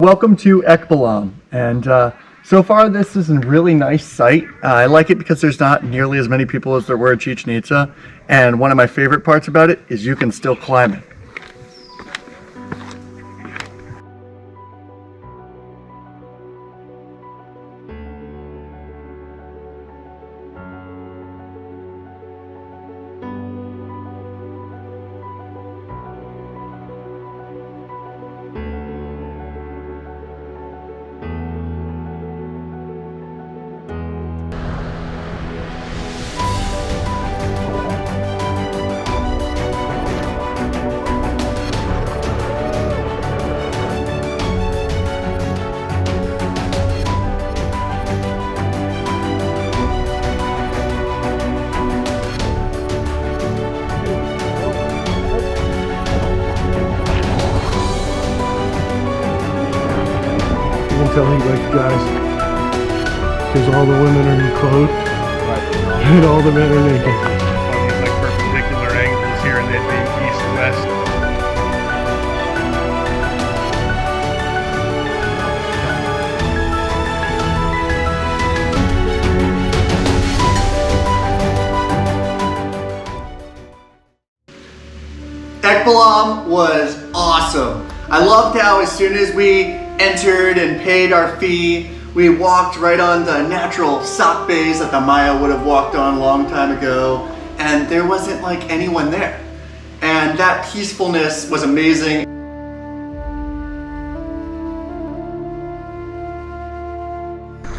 Welcome to Ek Balam, and so far this is a really nice site. I like it because there's not nearly as many people as there were at Chichen Itza, and one of my favorite parts about it is you can still climb it. Tell me, like, guys, because all the women are clothed and all the men are naked. On these like perpendicular angles here, and they'd be east-west. Ek Balam was awesome. I loved how as soon as we entered and paid our fee, we walked right on the natural sock bays that the Maya would have walked on a long time ago, and there wasn't like anyone there. And that peacefulness was amazing.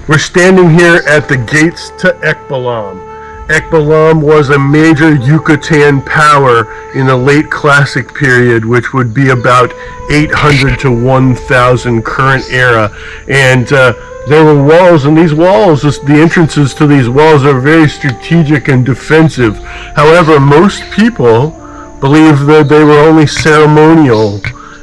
We're standing here at the gates to Ek Balam. Ek Balam was a major Yucatan power in the late Classic period, which would be about 800 to 1000 current era. And there were walls, and these walls, the entrances to these walls are very strategic and defensive. However, most people believe that they were only ceremonial,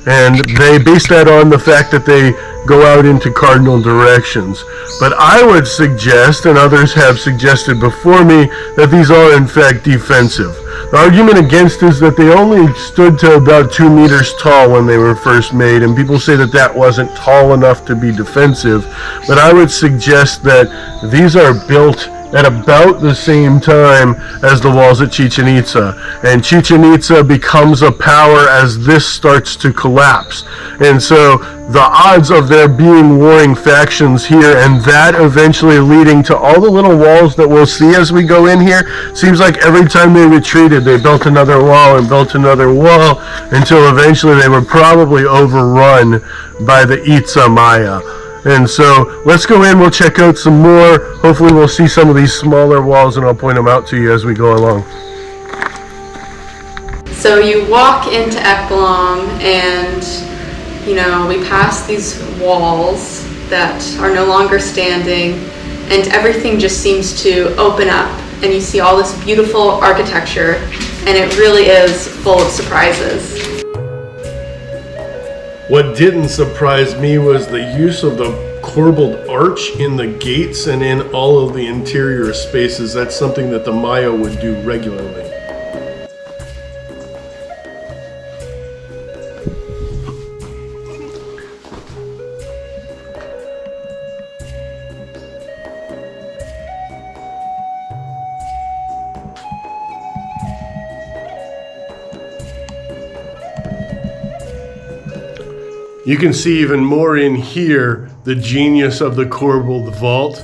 and they base that on the fact that they go out into cardinal directions. But I would suggest, and others have suggested before me, that these are in fact defensive. The argument against is that they only stood to about 2 meters tall when they were first made, and people say that that wasn't tall enough to be defensive. But I would suggest that these are built at about the same time as the walls at Chichen Itza, and Chichen Itza becomes a power as this starts to collapse. And so the odds of there being warring factions here, and that eventually leading to all the little walls that we'll see as we go in here, seems like every time they retreated they built another wall and built another wall until eventually they were probably overrun by the Itza Maya. And so let's go in, we'll check out some more. Hopefully we'll see some of these smaller walls, and I'll point them out to you as we go along. So you walk into Ek Balam, and we pass these walls that are no longer standing, and everything just seems to open up, and you see all this beautiful architecture, and it really is full of surprises. What didn't surprise me was the use of the corbelled arch in the gates and in all of the interior spaces. That's something that the Maya would do regularly. You can see even more in here the genius of the corbelled vault.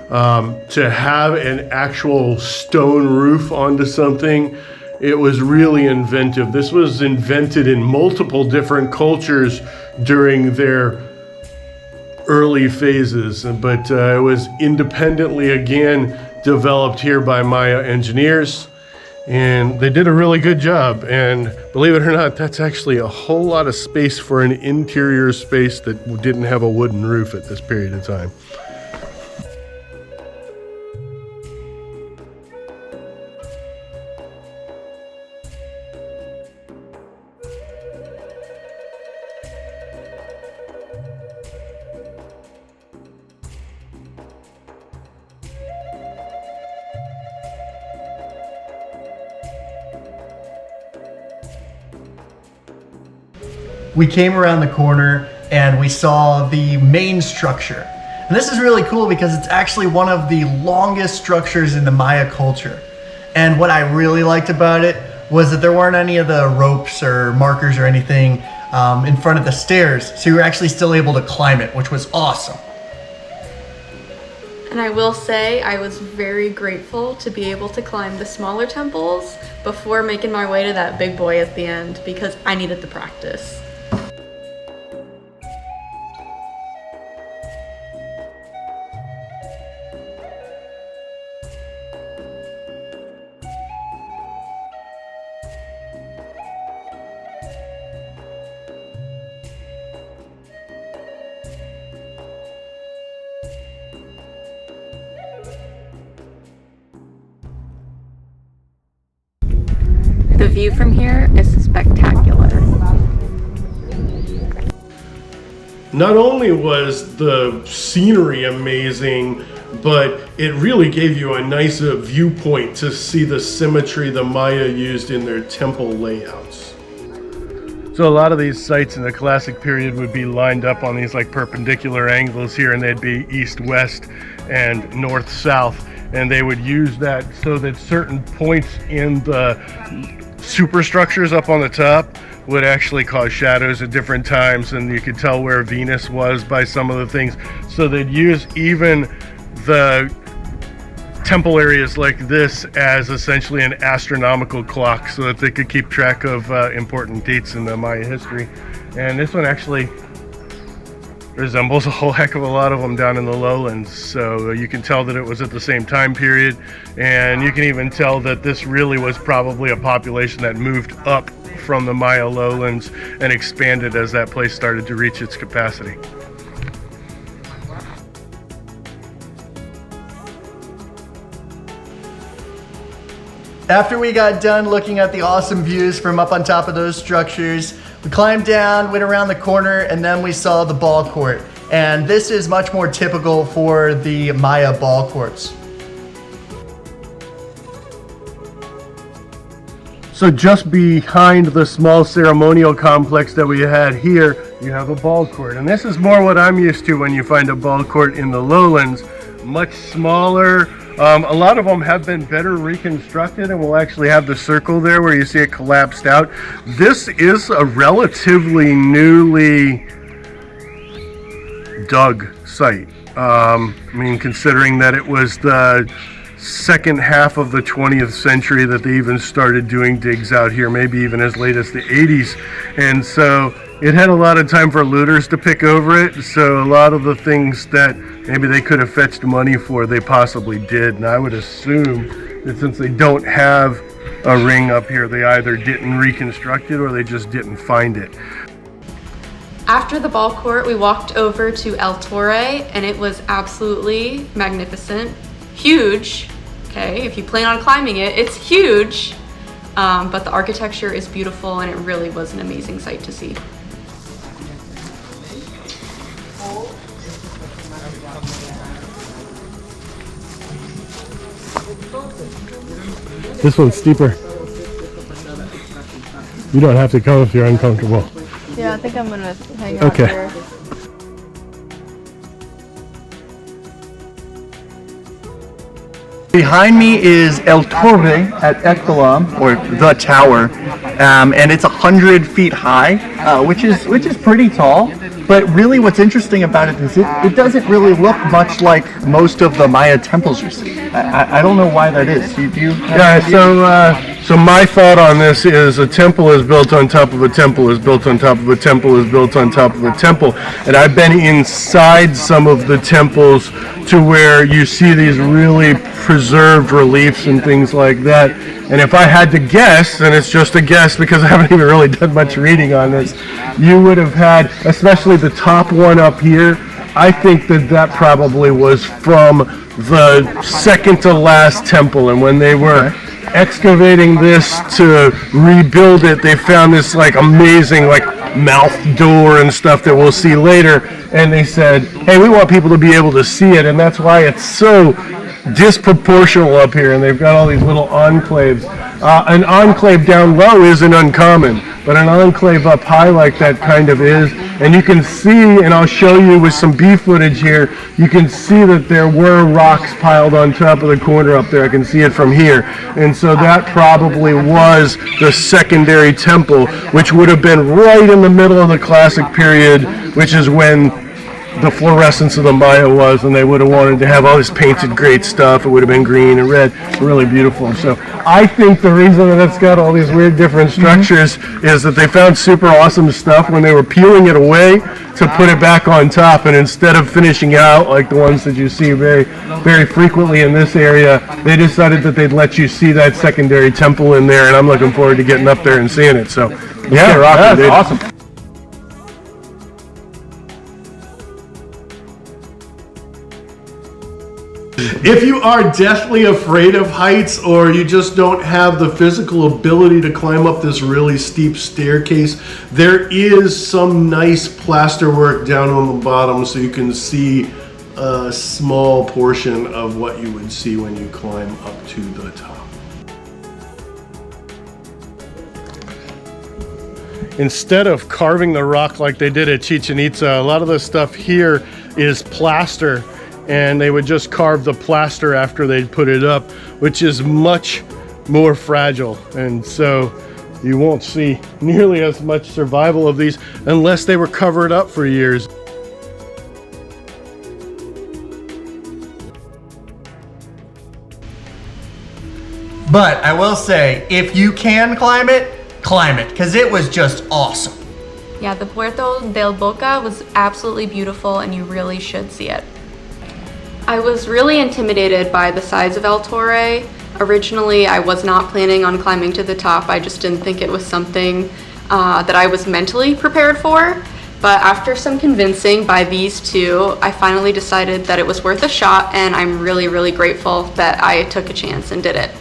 To have an actual stone roof onto something, it was really inventive. This was invented in multiple different cultures during their early phases, but it was independently again developed here by Maya engineers. And they did a really good job, and believe it or not, that's actually a whole lot of space for an interior space that didn't have a wooden roof at this period of time. We came around the corner and we saw the main structure. And this is really cool because it's actually one of the longest structures in the Maya culture. And what I really liked about it was that there weren't any of the ropes or markers or anything in front of the stairs, so you were actually still able to climb it, which was awesome. And I will say I was very grateful to be able to climb the smaller temples before making my way to that big boy at the end, because I needed the practice. The view from here is spectacular. Not only was the scenery amazing, but it really gave you a nice viewpoint to see the symmetry the Maya used in their temple layouts. So a lot of these sites in the classic period would be lined up on these like perpendicular angles here, and they'd be east-west and north-south, and they would use that so that certain points in the superstructures up on the top would actually cause shadows at different times, and you could tell where Venus was by some of the things. So they'd use even the temple areas like this as essentially an astronomical clock so that they could keep track of important dates in the Maya history. And this one actually resembles a whole heck of a lot of them down in the lowlands, so you can tell that it was at the same time period, and you can even tell that this really was probably a population that moved up from the Maya lowlands and expanded as that place started to reach its capacity. After we got done looking at the awesome views from up on top of those structures, we climbed down, went around the corner, and then we saw the ball court. And this is much more typical for the Maya ball courts. So just behind the small ceremonial complex that we had here, you have a ball court. And this is more what I'm used to when you find a ball court in the lowlands. Much smaller. A lot of them have been better reconstructed, and we'll actually have the circle there where you see it collapsed out. This is a relatively newly dug site. I mean, considering that it was the second half of the 20th century that they even started doing digs out here, maybe even as late as the 80s. And so it had a lot of time for looters to pick over it, so a lot of the things that maybe they could have fetched money for, they possibly did. And I would assume that since they don't have a ring up here, they either didn't reconstruct it or they just didn't find it. After the ball court, we walked over to El Torre, and it was absolutely magnificent. Huge, okay? If you plan on climbing it, it's huge, but the architecture is beautiful, and it really was an amazing sight to see. This one's steeper. You don't have to come if you're uncomfortable. Yeah, I think I'm gonna hang out here. Behind me is El Torre at Ek Balam, or the tower, and it's 100 feet high, which is pretty tall. But really, what's interesting about it is it doesn't really look much like most of the Maya temples you see. I don't know why that is. Do you So my thought on this is a temple is built on top of a temple is built on top of a temple is built on top of a temple. And I've been inside some of the temples to where you see these really preserved reliefs and things like that. And if I had to guess, and it's just a guess because I haven't even really done much reading on this, you would have had, especially the top one up here, I think that probably was from the second to last temple. And when they were excavating this to rebuild it, they found this like amazing like mouth door and stuff that we'll see later, and they said, hey, we want people to be able to see it, and that's why it's so disproportional up here, and they've got all these little enclaves. An enclave down low isn't uncommon, but an enclave up high like that kind of is, And you can see, and I'll show you with some B footage here, you can see that there were rocks piled on top of the corner up there. I can see it from here. And so that probably was the secondary temple, which would have been right in the middle of the classic period, which is when the fluorescence of the Maya was, and they would have wanted to have all this painted great stuff. It would have been green and red, really beautiful. So I think the reason that it's got all these weird different structures is that they found super awesome stuff when they were peeling it away to put it back on top, and instead of finishing out like the ones that you see very, very frequently in this area, they decided that they'd let you see that secondary temple in there, and I'm looking forward to getting up there and seeing it. So yeah, that's awesome. If you are deathly afraid of heights, or you just don't have the physical ability to climb up this really steep staircase, there is some nice plasterwork down on the bottom, so you can see a small portion of what you would see when you climb up to the top. Instead of carving the rock like they did at Chichen Itza, a lot of the stuff here is plaster, and they would just carve the plaster after they'd put it up, which is much more fragile, and so you won't see nearly as much survival of these unless they were covered up for years. But I will say, if you can climb it, because it was just awesome. Yeah, the Puerto del Boca was absolutely beautiful, and you really should see it. I was really intimidated by the size of El Torre. Originally, I was not planning on climbing to the top. I just didn't think it was something that I was mentally prepared for. But after some convincing by these two, I finally decided that it was worth a shot, and I'm really, really grateful that I took a chance and did it.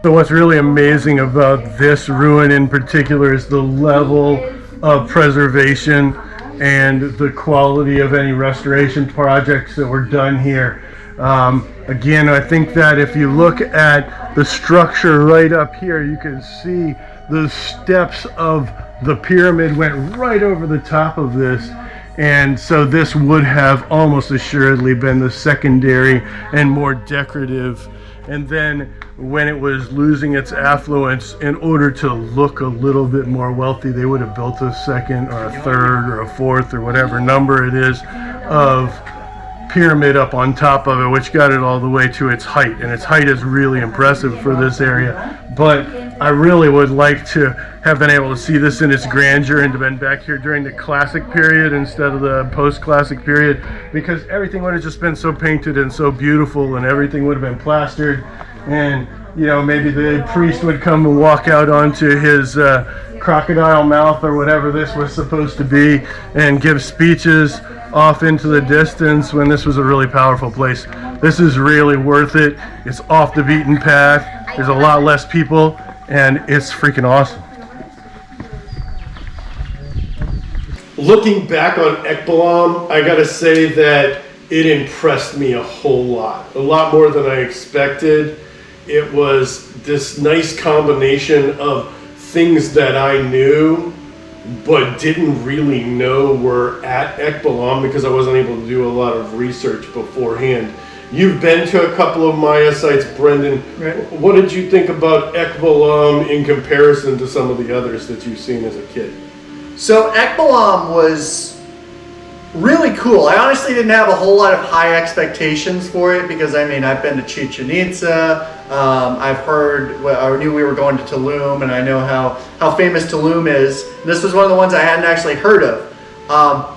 So what's really amazing about this ruin in particular is the level of preservation and the quality of any restoration projects that were done here. Again, I think that if you look at the structure right up here, you can see the steps of the pyramid went right over the top of this. And so this would have almost assuredly been the secondary and more decorative. And then when it was losing its affluence, in order to look a little bit more wealthy, they would have built a second or a third or a fourth or whatever number it is of pyramid up on top of it, which got it all the way to its height. And its height is really impressive for this area. But I really would like to have been able to see this in its grandeur and to been back here during the classic period instead of the post-classic period, because everything would have just been so painted and so beautiful, and everything would have been plastered. And you know, maybe the priest would come and walk out onto his crocodile mouth or whatever this was supposed to be and give speeches off into the distance when this was a really powerful place. This is really worth it. It's off the beaten path. There's a lot less people, and it's freaking awesome. Looking back on Ek Balam, I gotta say that it impressed me a whole lot more than I expected. It was this nice combination of things that I knew but didn't really know were at Ek Balam because I wasn't able to do a lot of research beforehand. You've been to a couple of Maya sites, Brendon. Right. What did you think about Ek Balam in comparison to some of the others that you've seen as a kid? So Ek Balam was really cool. I honestly didn't have a whole lot of high expectations for it because, I mean, I've been to Chichen Itza. I've heard, I knew we were going to Tulum, and I know how famous Tulum is. This was one of the ones I hadn't actually heard of.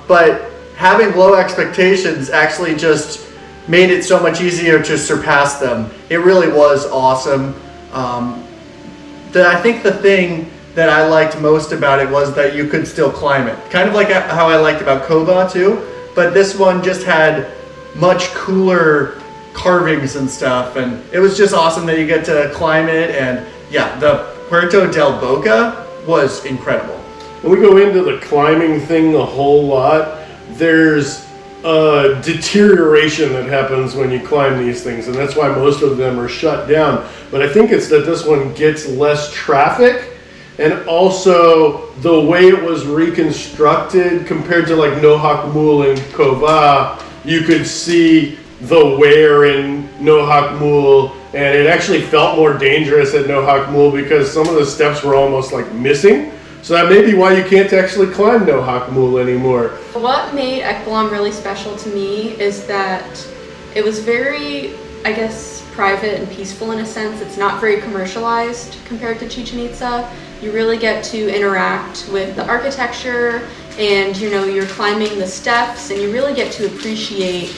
But having low expectations actually just made it so much easier to surpass them. It really was awesome. I think the thing that I liked most about it was that you could still climb it. Kind of like how I liked about Koba too. but this one just had much cooler carvings and stuff, and it was just awesome that you get to climb it. And yeah, the Puerto del Boca was incredible. When we go into the climbing thing a whole lot, there's a deterioration that happens when you climb these things, and that's why most of them are shut down. But I think it's that this one gets less traffic, and also the way it was reconstructed compared to like Nohakmul and Kova, you could see the wear in Nohakmul, and it actually felt more dangerous at Nohakmul because some of the steps were almost like missing. So that may be why you can't actually climb Nohakmul anymore. What made Ek Balam really special to me is that it was very, I guess, private and peaceful in a sense. It's not very commercialized compared to Chichen Itza. You really get to interact with the architecture, and you're climbing the steps, and you really get to appreciate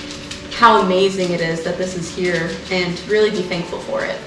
how amazing it is that this is here and really be thankful for it.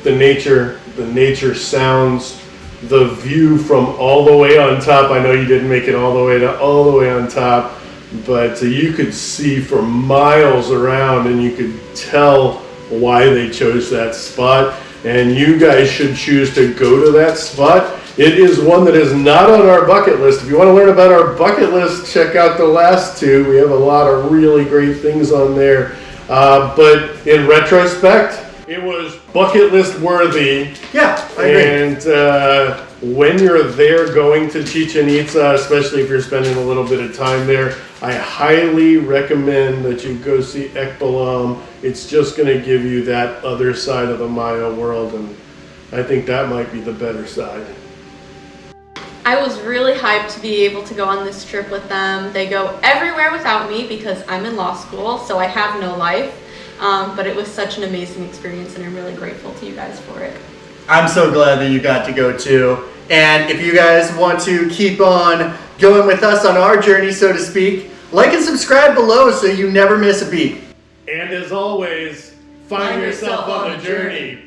The nature sounds, the view from all the way on top. I know you didn't make it all the way on top, but you could see for miles around, and you could tell why they chose that spot. And you guys should choose to go to that spot. It is one that is not on our bucket list. If you want to learn about our bucket list, check out the last two. We have a lot of really great things on there. But in retrospect, it was bucket list worthy. Yeah, I agree. And when you're there going to Chichen Itza, especially if you're spending a little bit of time there, I highly recommend that you go see Ek Balam. It's just going to give you that other side of the Maya world, and I think that might be the better side. I was really hyped to be able to go on this trip with them. They go everywhere without me because I'm in law school, so I have no life. But it was such an amazing experience, and I'm really grateful to you guys for it. I'm so glad that you got to go too. And if you guys want to keep on going with us on our journey, so to speak, like and subscribe below so you never miss a beat. And as always, find yourself on a journey.